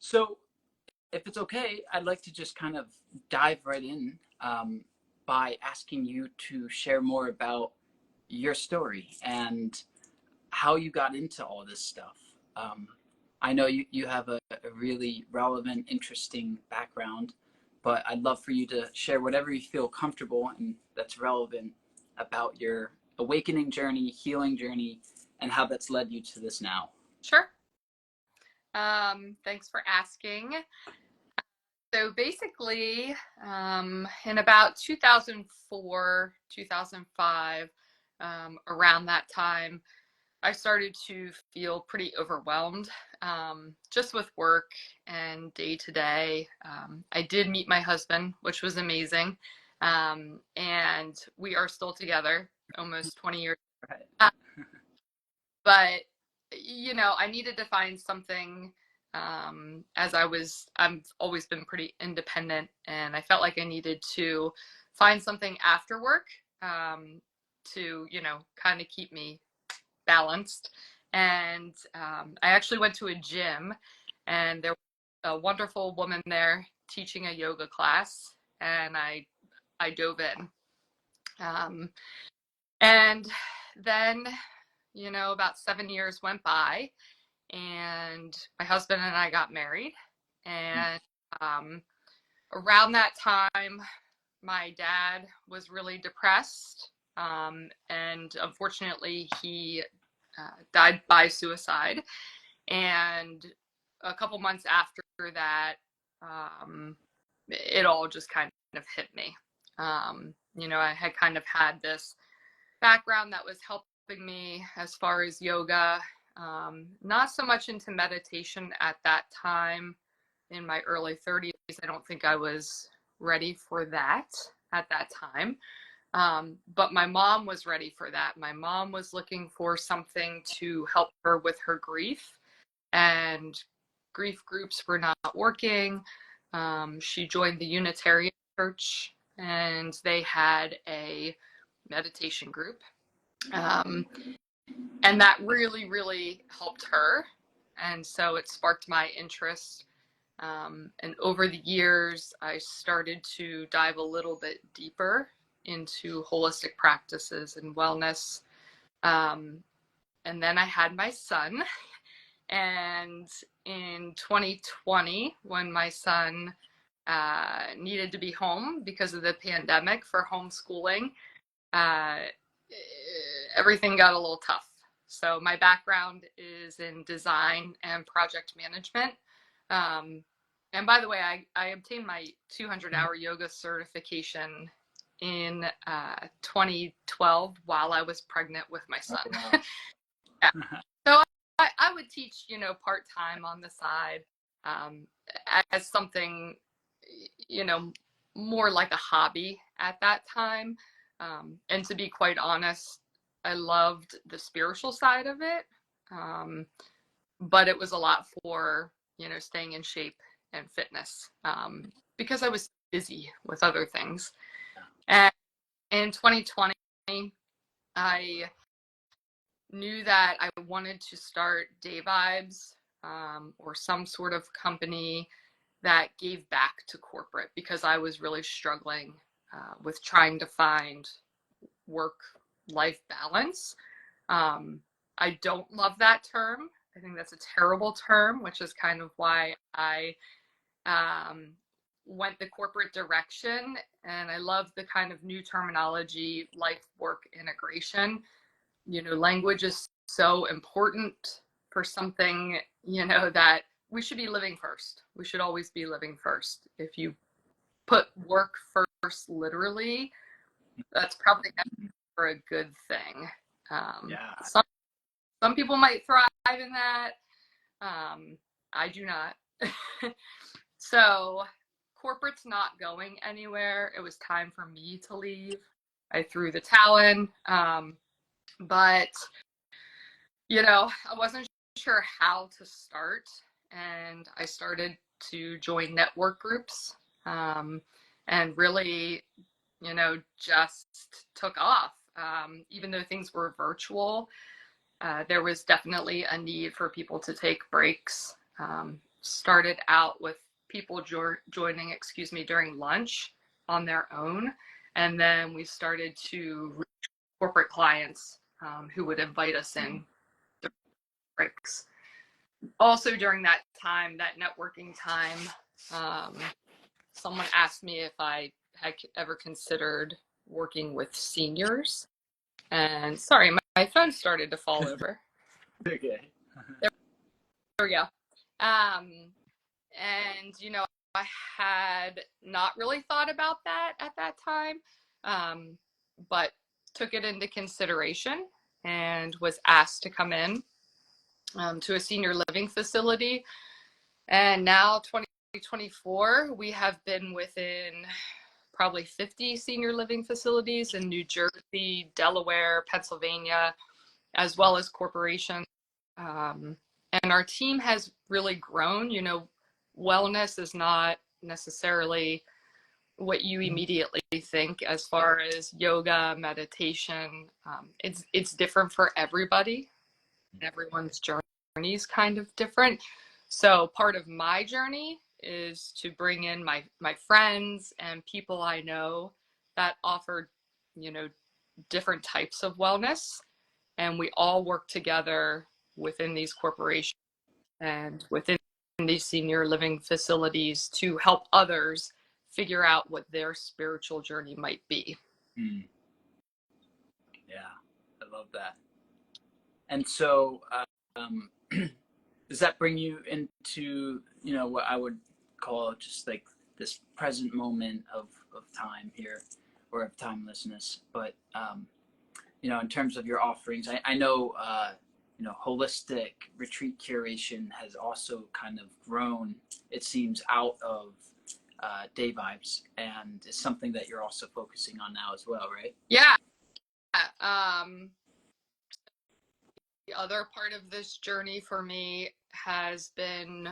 So, if it's okay, I'd like to just kind of dive right in by asking you to share more about your story and how you got into all this stuff. Um, I know you have a really relevant, interesting background, but I'd love for you to share whatever you feel comfortable and that's relevant about your awakening journey, healing journey, and how that's led you to this now. Sure. Thanks for asking. So basically, in about 2004, 2005, around that time, I started to feel pretty overwhelmed, just with work and day to day. I did meet my husband, which was amazing. And we are still together almost 20 years. Right. Uh, but, I needed to find something, I've always been pretty independent, and I felt like I needed to find something after work, to, kind of keep me balanced. And I actually went to a gym, and there was a wonderful woman there teaching a yoga class, and I dove in. And then, about 7 years went by, and my husband and I got married. And um, around that time, my dad was really depressed, and unfortunately, he died by suicide. And a couple months after that, it all just kind of hit me. I had kind of had this background that was helping me as far as yoga, not so much into meditation at that time. In my early 30s, I don't think I was ready for that at that time. But my mom was ready for that. My mom was looking for something to help her with her grief, and grief groups were not working. She joined the Unitarian Church, and they had a meditation group. Um, and that really, really helped her. And so it sparked my interest. And over the years, I started to dive a little bit deeper into holistic practices and wellness. Um, and then I had my son. And in 2020, when my son needed to be home because of the pandemic for homeschooling, uh, everything got a little tough. So my background is in design and project management. Um, and by the way, I obtained my 200-hour yoga certification in 2012 while I was pregnant with my son. Oh, wow. Yeah. So I would teach, part-time on the side, um, as something, you know, more like a hobby at that time. And to be quite honest, I loved the spiritual side of it. Um, but it was a lot for, staying in shape and fitness, because I was busy with other things. And in 2020, I knew that I wanted to start Day Vibes, or some sort of company that gave back to corporate, because I was really struggling with trying to find work life balance. Um, I don't love that term. I think that's a terrible term, which is kind of why I um, went the corporate direction. And I love the kind of new terminology, life work integration. Language is so important for something, that we should be living first. We should always be living first. If you put work first, literally, that's probably never a good thing. Yeah. Some people might thrive in that. I do not. So corporate's not going anywhere. It was time for me to leave. I threw the towel in. But I wasn't sure how to start, and I started to join network groups, and really, just took off. Even though things were virtual, there was definitely a need for people to take breaks, started out with people joining, excuse me, during lunch on their own. And then we started to reach corporate clients who would invite us in the breaks. Also during that time, that networking time, someone asked me if I had ever considered working with seniors. And sorry, my phone started to fall over. Okay. There we go. Um, and, you know, I had not really thought about that at that time, but took it into consideration and was asked to come in to a senior living facility. And now, 2024, we have been within probably 50 senior living facilities in New Jersey, Delaware, Pennsylvania, as well as corporations. And our team has really grown. You know, wellness is not necessarily what you immediately think as far as yoga, meditation. It's different for everybody. Everyone's journey is kind of different. So part of my journey is to bring in my friends and people I know that offer, you know, different types of wellness, and we all work together within these corporations and within these senior living facilities to help others figure out what their spiritual journey might be. Mm. Yeah, I love that. And so, does that bring you into, you know, what I would call just like this present moment of time here, or of timelessness? But you know, in terms of your offerings, I know, you know, holistic retreat curation has also kind of grown, it seems, out of day vibes, and it's something that you're also focusing on now as well, right? Yeah. The other part of this journey for me has been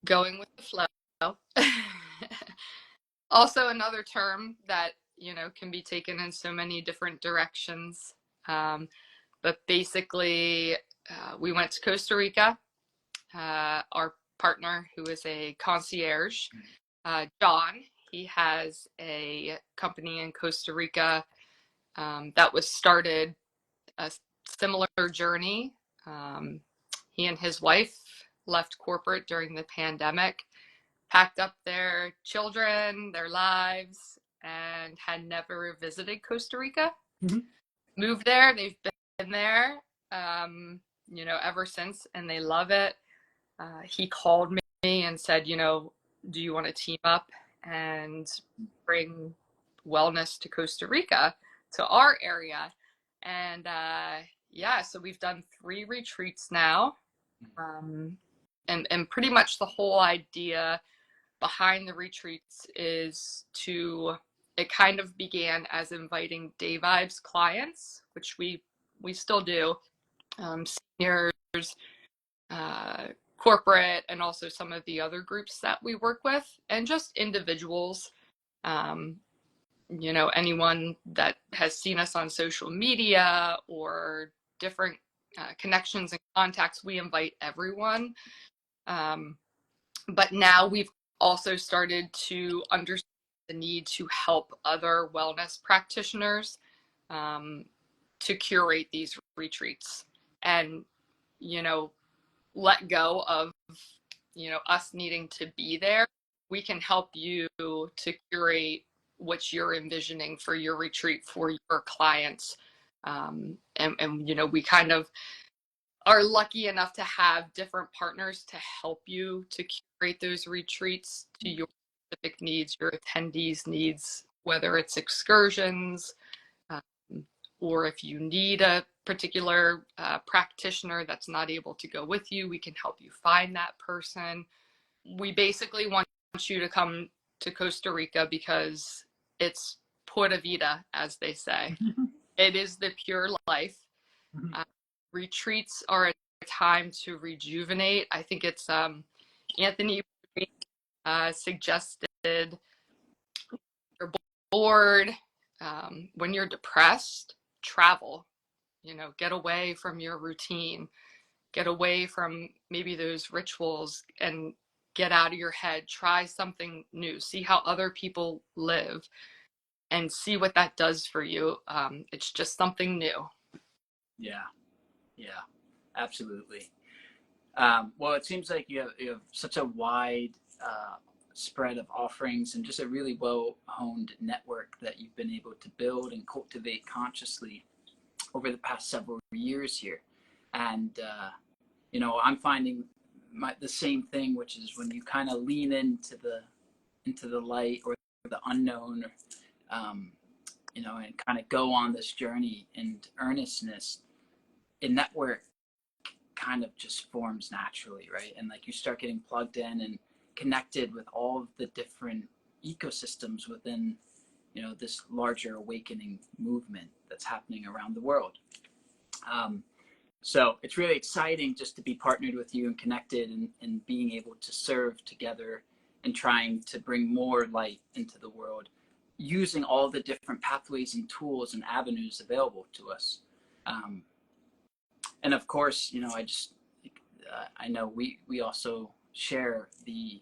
going with the flow. Also, another term that, you know, can be taken in so many different directions. But basically, we went to Costa Rica. Our partner, who is a concierge, John, he has a company in Costa Rica that was started a similar journey. He and his wife left corporate during the pandemic, packed up their children, their lives, and had never visited Costa Rica. Mm-hmm. Moved there. They've been there, you know, ever since, and they love it. He called me and said, you know, do you want to team up and bring wellness to Costa Rica, to our area? And yeah, so we've done 3 retreats now. And pretty much the whole idea behind the retreats is to, it kind of began as inviting Day Vibes clients, which we still do, seniors, corporate, and also some of the other groups that we work with, and just individuals. You know, anyone that has seen us on social media or different connections and contacts, we invite everyone. But now we've also started to understand the need to help other wellness practitioners to curate these retreats and, you know, let go of, you know, us needing to be there. We can help you to curate what you're envisioning for your retreat for your clients. And you know, we kind of are lucky enough to have different partners to help you to curate those retreats to your specific needs, your attendees' needs, whether it's excursions, um, or if you need a particular practitioner that's not able to go with you, we can help you find that person. We basically want you to come to Costa Rica because it's pura vida, as they say. It is the pure life. Uh, Retreats are a time to rejuvenate. I think it's Anthony suggested, you're bored, when you're depressed, travel, you know, get away from your routine, get away from maybe those rituals and get out of your head, try something new, see how other people live, and see what that does for you. It's just something new. Yeah, yeah, absolutely. Well, it seems like you have such a wide spread of offerings and just a really well honed network that you've been able to build and cultivate consciously over the past several years here. And, I'm finding the same thing, which is when you kind of lean into the light or the unknown, um, and kind of go on this journey in earnestness, a network kind of just forms naturally, right? And like you start getting plugged in and connected with all of the different ecosystems within, this larger awakening movement that's happening around the world. Um, so it's really exciting just to be partnered with you and connected and being able to serve together and trying to bring more light into the world using all the different pathways and tools and avenues available to us. Um, and of course, I know we also share the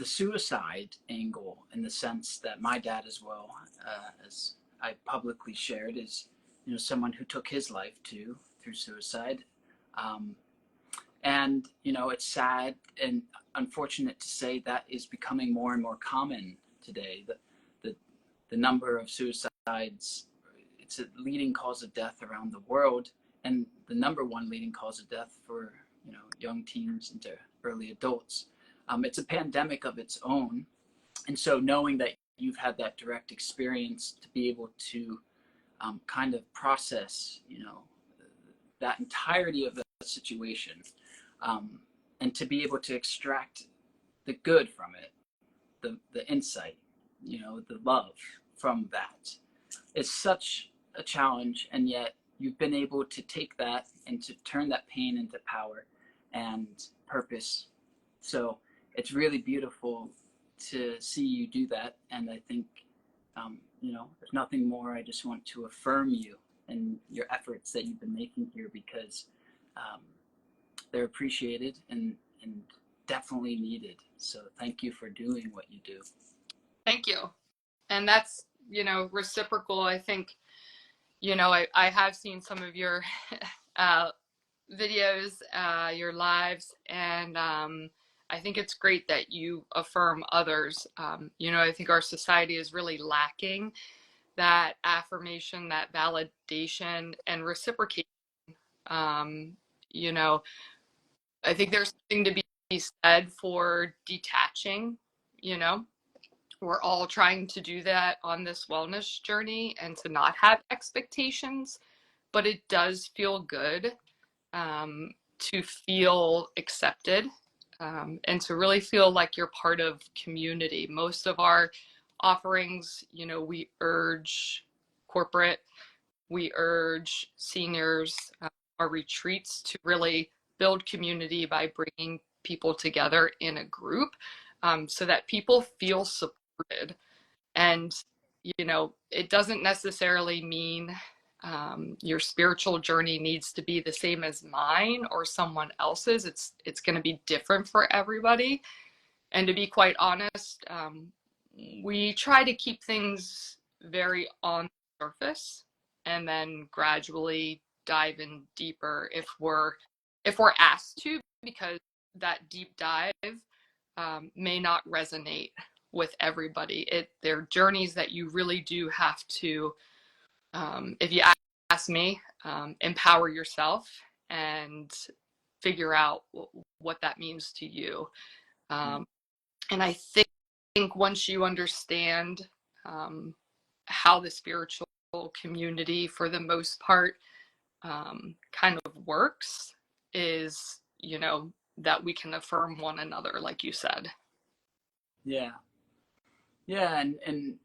suicide angle in the sense that my dad as well, as I publicly shared, is someone who took his life too through suicide. Um, and it's sad and unfortunate to say that is becoming more and more common today. The the number of suicides, it's a leading cause of death around the world, and the number one leading cause of death for young teens into early adults. It's a pandemic of its own, and so knowing that you've had that direct experience to be able to kind of process, that entirety of the situation, um, and to be able to extract the good from it, the insight, the love from that. It's such a challenge, and yet you've been able to take that and to turn that pain into power and purpose. So it's really beautiful to see you do that, and I think, there's nothing more. I just want to affirm you and your efforts that you've been making here because um, they're appreciated and definitely needed. So thank you for doing what you do. Thank you. And that's, reciprocal. I think, I have seen some of your uh, videos, your lives, and I think it's great that you affirm others. I think our society is really lacking that affirmation, that validation, and reciprocation. Um, you know, I think there's something to be said for detaching, you know. We're all trying to do that on this wellness journey and to not have expectations, but it does feel good to feel accepted and to really feel like you're part of community. Most of our offerings, we urge corporate, we urge seniors, our retreats to really build community by bringing people together in a group so that people feel supported. And, it doesn't necessarily mean your spiritual journey needs to be the same as mine or someone else's. It's going to be different for everybody. And to be quite honest, we try to keep things very on the surface and then gradually dive in deeper if we're asked to, because that deep dive may not resonate with everybody. They're journeys that you really do have to, if you ask me, empower yourself and figure out what that means to you. And I think once you understand how the spiritual community, for the most part, kind of works, is, that we can affirm one another, like you said. Yeah. Yeah, and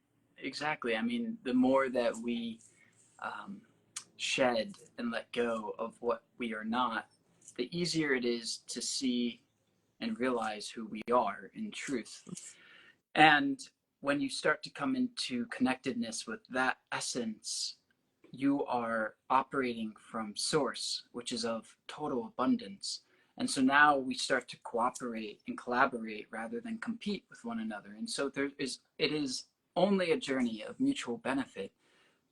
exactly. I mean, the more that we um, shed and let go of what we are not, the easier it is to see and realize who we are in truth. And when you start to come into connectedness with that essence, you are operating from source, which is of total abundance. And so now we start to cooperate and collaborate rather than compete with one another. And so it is only a journey of mutual benefit,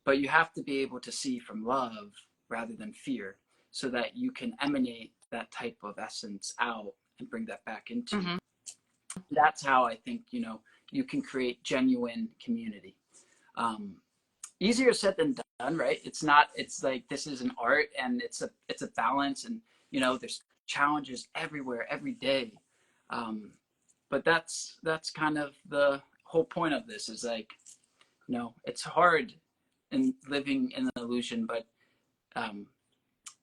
but you have to be able to see from love rather than fear so that you can emanate that type of essence out and bring that back into you. Mm-hmm. That's how I think, you can create genuine community. Um, Easier said than done, right? It's not, it's like, this is an art, and it's a balance, and there's challenges everywhere every day. um, but that's kind of the whole point of this, is like, it's hard in living in an illusion, but um,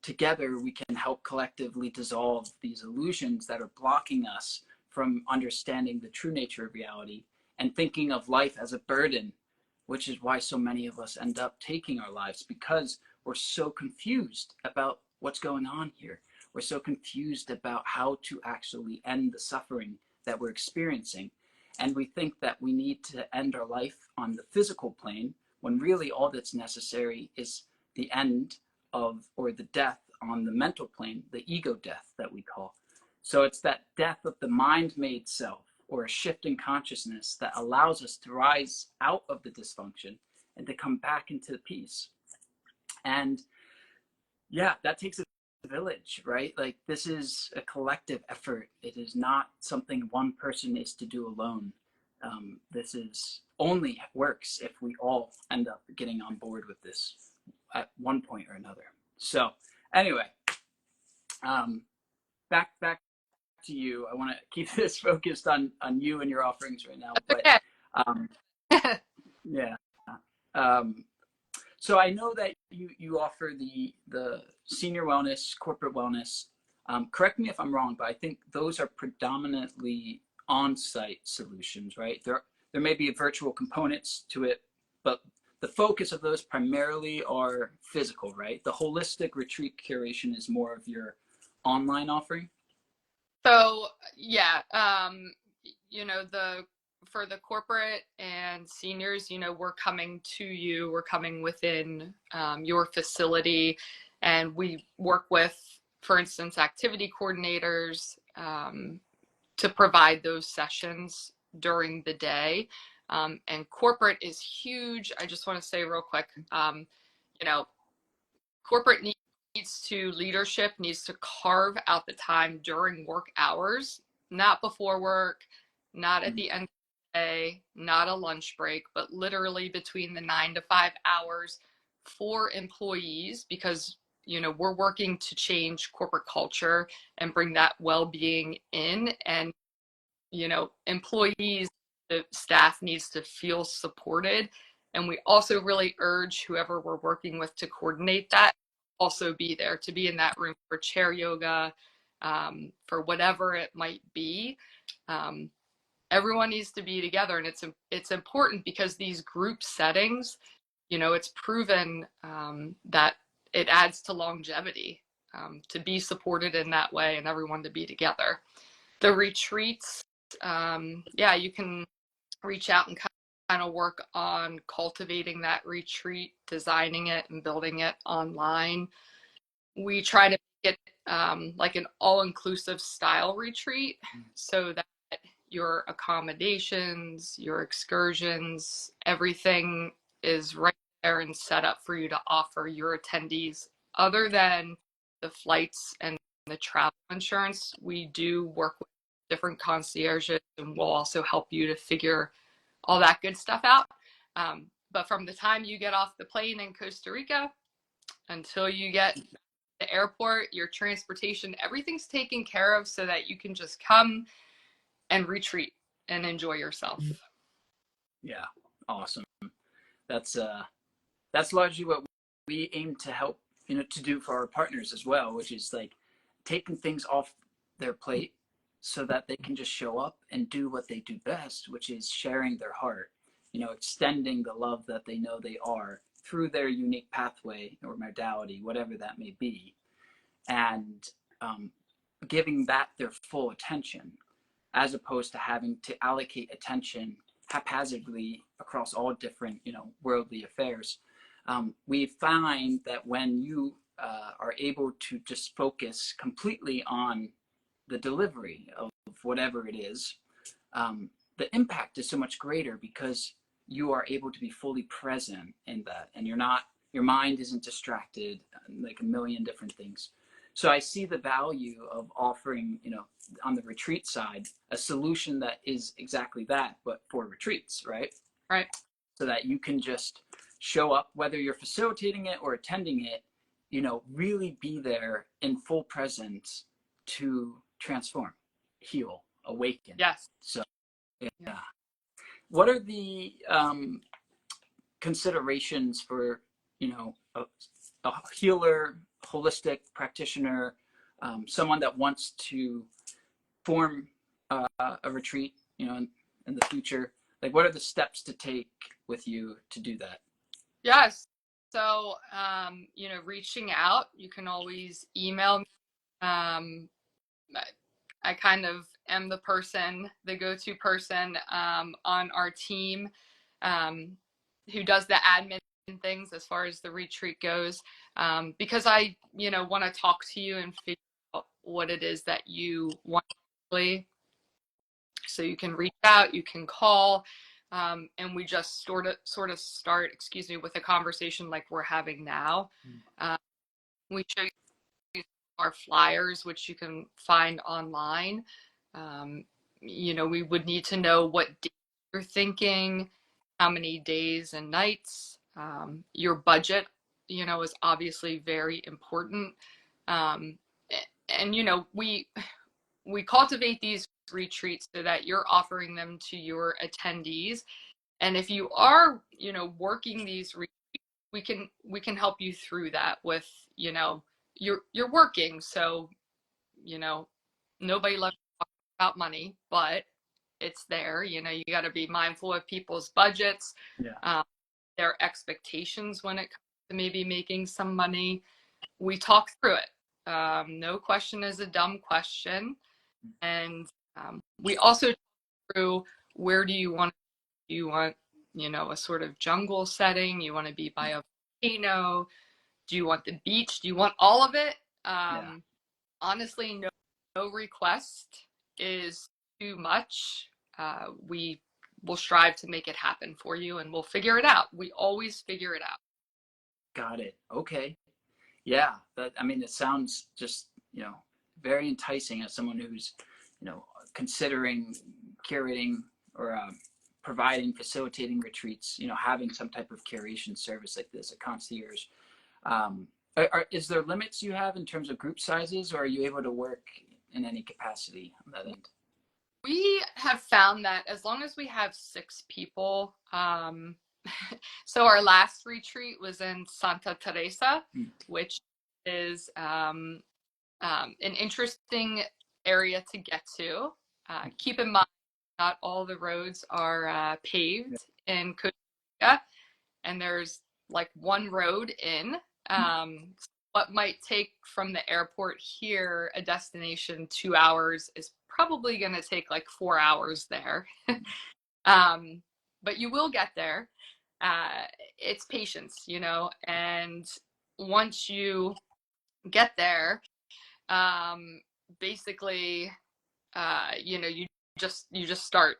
together we can help collectively dissolve these illusions that are blocking us from understanding the true nature of reality and thinking of life as a burden, which is why so many of us end up taking our lives, because we're so confused about what's going on here. We're so confused about how to actually end the suffering that we're experiencing. And we think that we need to end our life on the physical plane, when really all that's necessary is the end of, or the death on the mental plane, the ego death that we call. So it's that death of the mind made self, or a shift in consciousness that allows us to rise out of the dysfunction and to come back into peace. And yeah, that takes a village, right? Like, this is a collective effort. It is not something one person is to do alone. This is only works if we all end up getting on board with this at one point or another. So anyway, um, back to you. I want to keep this focused on you and your offerings right now, but Okay. um, yeah. Um, so I know that you offer the senior wellness, corporate wellness. Correct me if I'm wrong, but I think those are predominantly on-site solutions, right? There may be virtual components to it, but the focus of those primarily are physical, right? The holistic retreat curation is more of your online offering. So yeah, the for the corporate and seniors, we're coming to you, we're coming within your facility, and we work with, for instance, activity coordinators to provide those sessions during the day. And corporate is huge. I just want to say real quick, you know, corporate leadership needs to carve out the time during work hours, not before work, not at the end of the day, not a lunch break, but literally between the 9 to 5 hours for employees, because we're working to change corporate culture and bring that well-being in. And employees, the staff needs to feel supported. And we also really urge whoever we're working with to coordinate that, also be there, to be in that room for chair yoga, for whatever it might be. Um, Everyone needs to be together, and it's important, because these group settings, it's proven that it adds to longevity, to be supported in that way and everyone to be together. The retreats, yeah, you can reach out and kind of work on cultivating that retreat, designing it and building it online. We try to make it like an all-inclusive style retreat, so that your accommodations, your excursions, everything is right there and set up for you to offer your attendees. Other than the flights and the travel insurance, we do work with different concierges, and we'll also help you to figure all that good stuff out. But from the time you get off the plane in Costa Rica until you get to the airport, your transportation, everything's taken care of, so that you can just come and retreat and enjoy yourself. Yeah, awesome. That's largely what we aim to help, to do for our partners as well, which is like taking things off their plate so that they can just show up and do what they do best, which is sharing their heart, extending the love that they know they are through their unique pathway or modality, whatever that may be, and um, giving that their full attention, as opposed to having to allocate attention haphazardly across all different, worldly affairs. We find that when you are able to just focus completely on the delivery of whatever it is, the impact is so much greater because you are able to be fully present in that, and your mind isn't distracted like a million different things. So I see the value of offering, on the retreat side, a solution that is exactly that, but for retreats, right? Right. So that you can just show up, whether you're facilitating it or attending it, really be there in full presence to transform, heal, awaken. Yes. So, Yeah. yeah. What are the considerations for, a healer, holistic practitioner, someone that wants to form a retreat, in the future? Like, what are the steps to take with you to do that? Yes. So, reaching out, you can always email me. I kind of am the go-to person on our team um, who does the admin things as far as the retreat goes, because I, want to talk to you and figure out what it is that you want. So you can reach out, you can call, and we just sort of start, with a conversation like we're having now. We show our flyers, which you can find online. We would need to know what day you're thinking, how many days and nights. Your budget, is obviously very important. Um, and we cultivate these retreats so that you're offering them to your attendees. And if you are, working these retreats, we can help you through that with, you're working, so nobody loves to talk about money, but it's there. You got to be mindful of people's budgets, Yeah. their expectations when it comes to maybe making some money. We talk through it. No question is a dumb question, and we also talk through where do you want. Do you want a sort of jungle setting? You want to be by a volcano? Do you want the beach? Do you want all of it? Yeah. Honestly, no request is too much. We will strive to make it happen for you, and we'll figure it out. We always figure it out. Got it. Okay. Yeah. It sounds just, very enticing as someone who's, considering curating or providing, facilitating retreats, having some type of curation service like this, a concierge. Is there limits you have in terms of group sizes, or are you able to work in any capacity on that end? We have found that as long as we have 6 people, so our last retreat was in Santa Teresa, which is an interesting area to get to. Keep in mind, not all the roads are paved in Costa Rica, and there's like one road in. What might take from the airport here a destination 2 hours is probably going to take like 4 hours there. But you will get there. It's patience, and once you get there, basically, you just start.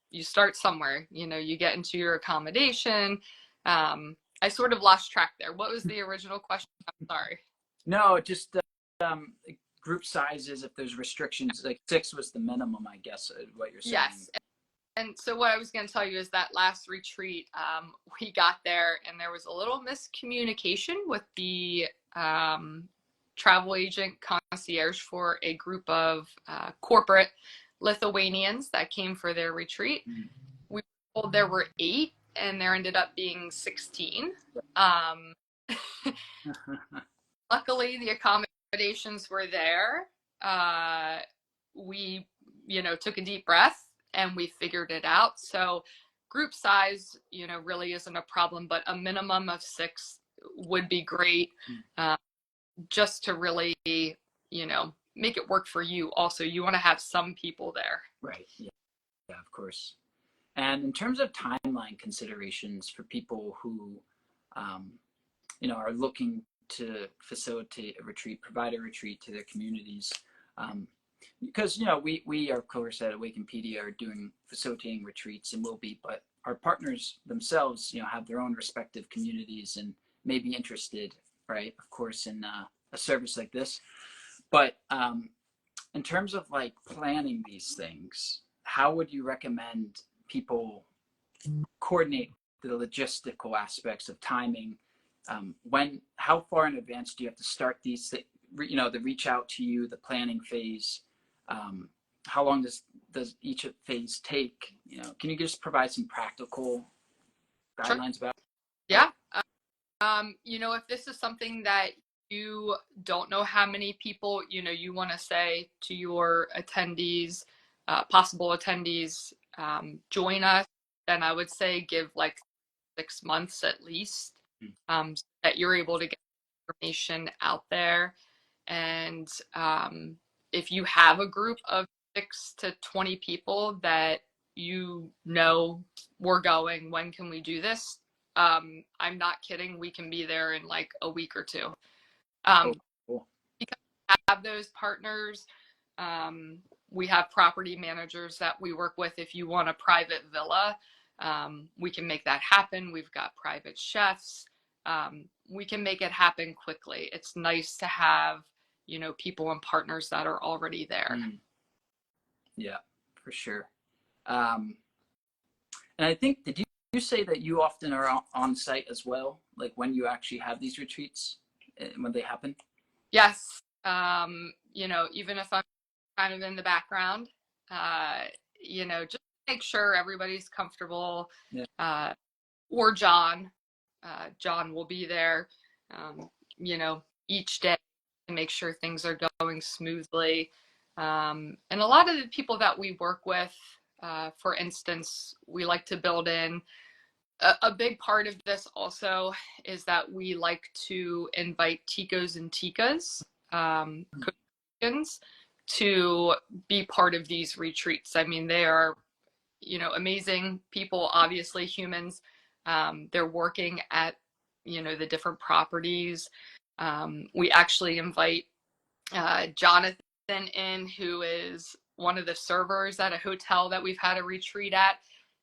You start somewhere. You get into your accommodation. I sort of lost track there. What was the original question? I'm sorry. No, just group sizes. If there's restrictions, like 6 was the minimum, I guess. What you're saying. Yes. And so what I was going to tell you is that last retreat, we got there and there was a little miscommunication with the travel agent concierge for a group of corporate Lithuanians that came for their retreat. We were told there were 8 and there ended up being 16. Luckily, the accommodations were there. We, took a deep breath and we figured it out. So group size, really isn't a problem, but a minimum of 6 would be great, just to really, make it work for you. Also, you want to have some people there. Right. Yeah. Of course. And in terms of timeline considerations for people who are looking to facilitate a retreat, provide a retreat to their communities. Because we of course at Awakenpedia are doing facilitating retreats and will be, but our partners themselves have their own respective communities and may be interested, right, of course, in a service like this. But in terms of like planning these things, how would you recommend people coordinate the logistical aspects of timing? How far in advance do you have to start these the reach out to you, the planning phase? How long does each phase take? Can you just provide some practical Sure. guidelines about Yeah. If this is something that you don't know how many people, you want to say to your attendees, possible attendees, join us, then I would say give like 6 months at least, it? so that you're able to get information out there. And if you have a group of 6 to 20 people that we're going, when can we do this? I'm not kidding. We can be there in like a week or two. Oh, Um, cool. because we have those partners. We have property managers that we work with. If you want a private villa, we can make that happen. We've got private chefs. We can make it happen quickly. It's nice to have, people and partners that are already there. Yeah, for sure. Um, and I think, did you say that you often are on site as well, like when you actually have these retreats, when they happen? Yes. Even if I'm kind of in the background, just make sure everybody's comfortable. Yeah. Or John will be there, um, each day to make sure things are going smoothly. And a lot of the people that we work with, for instance, we like to build in a big part of this also is that we like to invite ticos and ticas, Costa Ricans, to be part of these retreats. I mean, they are, amazing people, obviously humans. They're working at, the different properties. We actually invite Jonathan in, who is one of the servers at a hotel that we've had a retreat at.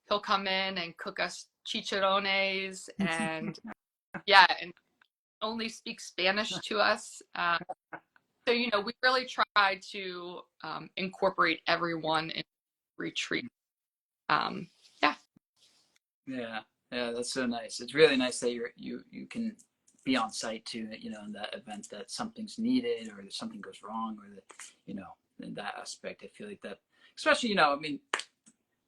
He'll come in and cook us chicharrones and yeah, and only speak Spanish to us. So, we really try to incorporate everyone in retreat. Um, yeah. Yeah, yeah, that's so nice. It's really nice that you can be on site too, in that event that something's needed or that something goes wrong or that, in that aspect. I feel like that, especially, I mean,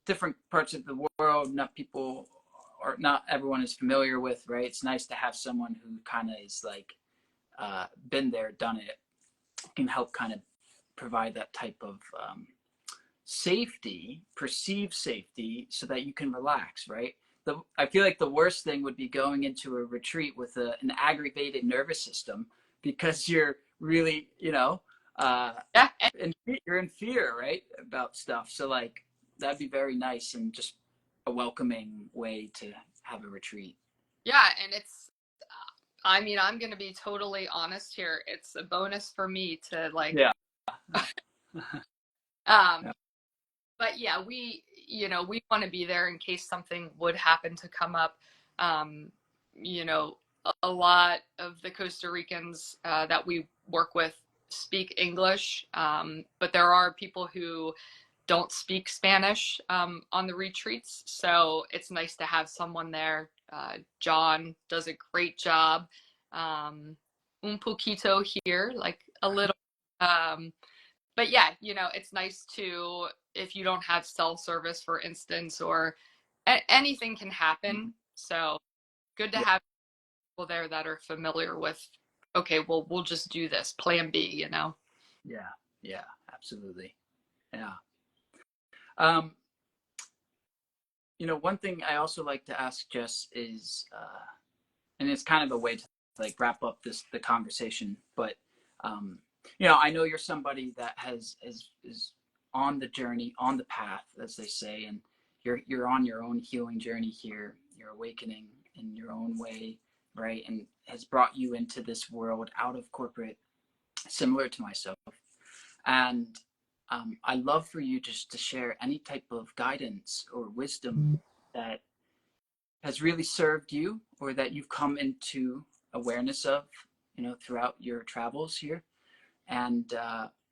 different parts of the world, not people or not everyone is familiar with, right? It's nice to have someone who kind of is like been there, done it, can help kind of provide that type of safety, perceived safety, so that you can relax, right? I feel like the worst thing would be going into a retreat with an aggravated nervous system because you're really, Yeah. you're in fear, right, about stuff. So like that'd be very nice and just a welcoming way to have a retreat. Yeah. And I mean, I'm going to be totally honest here. It's a bonus for me to like, Yeah. um, Yeah. but yeah, we want to be there in case something would happen to come up. Um, you know, a lot of the Costa Ricans that we work with speak English, but there are people who don't speak Spanish on the retreats. So it's nice to have someone there. John does a great job. Un poquito here, like a little. Um, but yeah, it's nice to, if you don't have cell service, for instance, or anything can happen. So good to Yeah. have people there that are familiar with, okay, well, we'll just do this, plan B. Yeah. Yeah. Absolutely. Yeah. Um, one thing I also like to ask Jess is, and it's kind of a way to like wrap up the conversation, but um, I know you're somebody that is on the journey, on the path, as they say, and you're on your own healing journey here. You're awakening in your own way. right? And has brought you into this world out of corporate, similar to myself. And I'd love for you just to share any type of guidance or wisdom that has really served you or that you've come into awareness of, throughout your travels here, and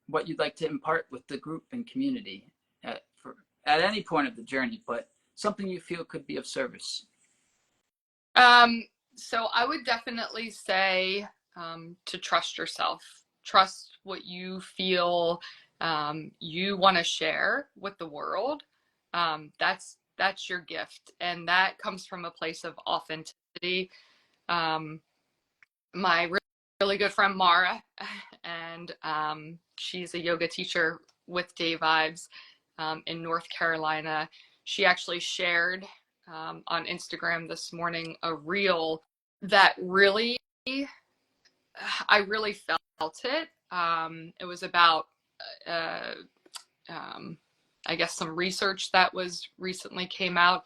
what you'd like to impart with the group and community at any point of the journey, but something you feel could be of service. Um, so I would definitely say to trust yourself, trust what you feel you want to share with the world. That's your gift, and that comes from a place of authenticity. Um, my really good friend Mara, and she's a yoga teacher with Day Vibes in North Carolina. She actually shared on Instagram this morning a reel that really, I really felt it. It was about, uh, um, I guess, some research that was recently came out,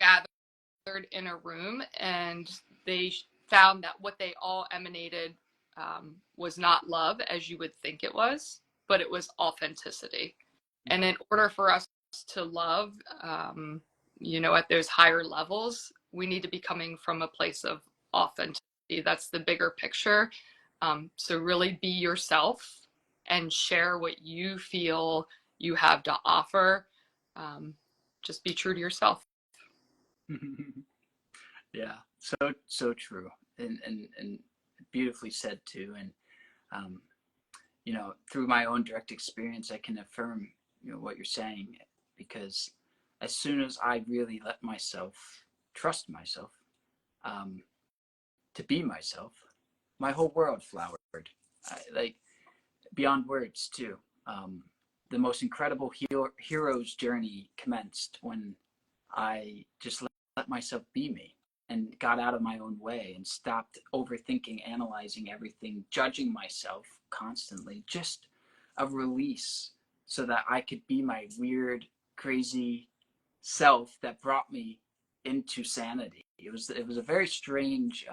gathered in a room, and they found that what they all emanated was not love as you would think it was, but it was authenticity. And in order for us to love, at those higher levels, we need to be coming from a place of authenticity. That's the bigger picture. So really be yourself and share what you feel you have to offer. Just be true to yourself. Yeah, so true, and beautifully said too. And um, through my own direct experience, I can affirm what you're saying, because as soon as I really let myself trust myself, um, to be myself, my whole world flowered, like beyond words too. Um, the most incredible hero's journey commenced when I just let myself be me and got out of my own way and stopped overthinking, analyzing everything, judging myself constantly. Just a release so that I could be my weird, crazy self that brought me into sanity. It was a very strange,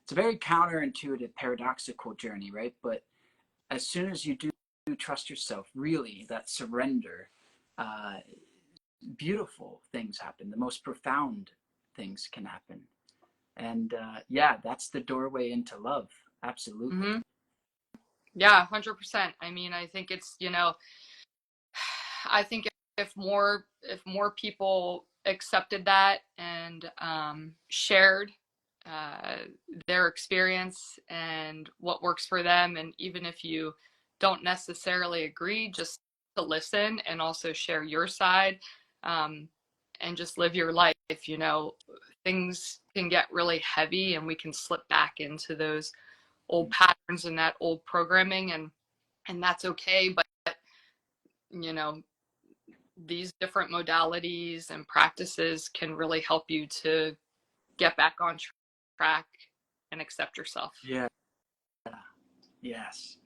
it's a very counterintuitive, paradoxical journey, right? But as soon as you do trust yourself, really, that surrender, uh, beautiful things happen. The most profound things can happen. And yeah, that's the doorway into love. Absolutely. Mm-hmm. Yeah, 100%. I mean, I think it's, I think if more people accepted that and shared uh, their experience and what works for them, and even if you don't necessarily agree, just to listen and also share your side, um, and just live your life. Things can get really heavy, and we can slip back into those old patterns and that old programming, and that's okay. But you know these different modalities and practices can really help you to get back on track and accept yourself. Yeah. Yes.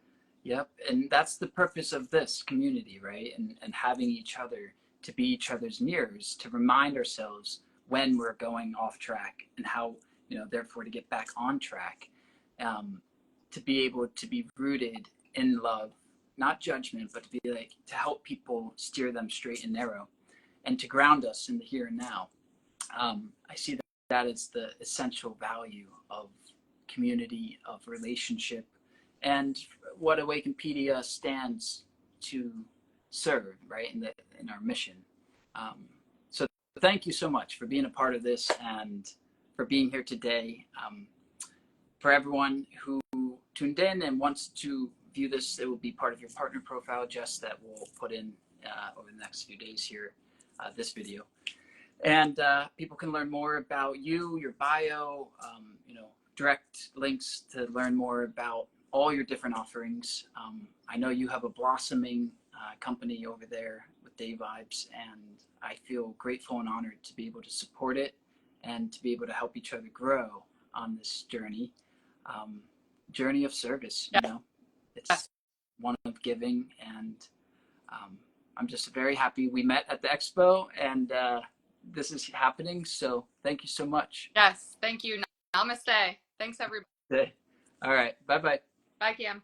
Yep. And that's the purpose of this community, right? And having each other to be each other's mirrors, to remind ourselves when we're going off track and how, therefore to get back on track, um, to be able to be rooted in love, not judgment, but to be like, to help people steer them straight and narrow, and to ground us in the here and now. I see that as the essential value of community, of relationship, and what Awakenpedia stands to serve, right, in our mission. So thank you so much for being a part of this and for being here today. For everyone who tuned in and wants to view this, it will be part of your partner profile, Jess, that we'll put in over the next few days here, this video. And people can learn more about you, your bio, direct links to learn more about all your different offerings. I know you have a blossoming company over there with Day Vibes, and I feel grateful and honored to be able to support it and to be able to help each other grow on this journey. Journey of service, it's Yes. one of giving, and I'm just very happy we met at the expo, and this is happening. So thank you so much. Yes. Thank you, Niall. Namaste. Thanks, everybody. All right. Bye bye. Bye, Cam.